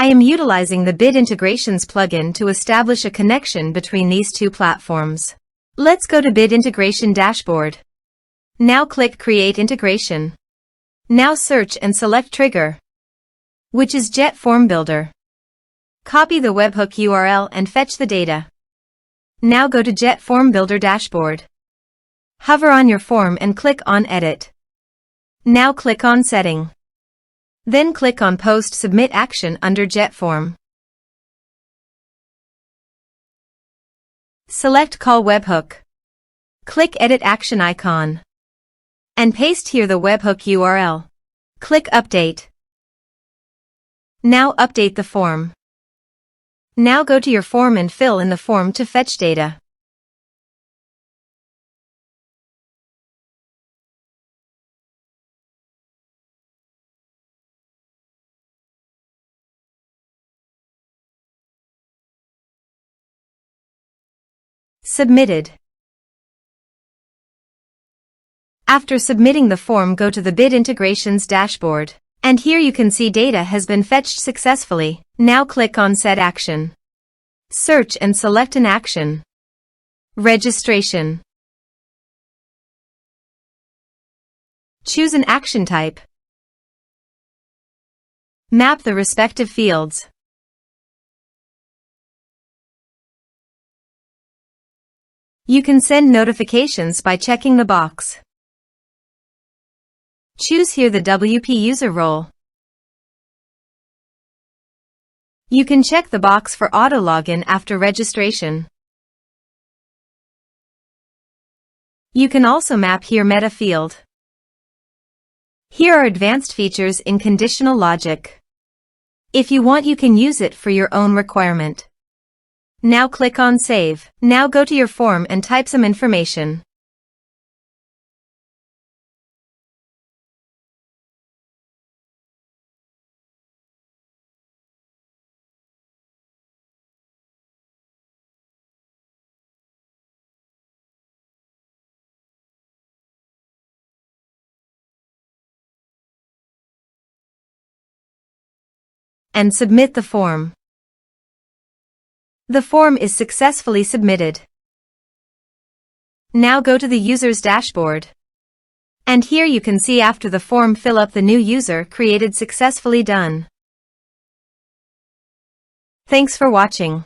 I am utilizing the Bit Integrations plugin to establish a connection between these two platforms. Let's go to Bit Integration Dashboard. Now click Create Integration. Now search and select Trigger, which is JetFormBuilder. Copy the webhook URL and fetch the data. Now go to JetFormBuilder Dashboard. Hover on your form and click on Edit. Now click on Setting. Then click on Post Submit Action under JetForm. Select Call Webhook. Click Edit Action icon. And paste here the webhook URL. Click Update. Now update the form. Now go to your form and fill in the form to fetch data. Submitted. After submitting the form, go to the Bit Integrations dashboard. And here you can see data has been fetched successfully. Now click on Set Action. Search and select an action. Registration. Choose an action type. Map the respective fields. You can send notifications by checking the box. Choose here the WP user role. You can check the box for auto login after registration. You can also map here meta field. Here are advanced features in conditional logic. If you want, you can use it for your own requirement. Now click on Save. Now go to your form and type some information. And submit the form. The form is successfully submitted. Now go to the user's dashboard. And here you can see after the form fill up the new user created successfully done. Thanks for watching.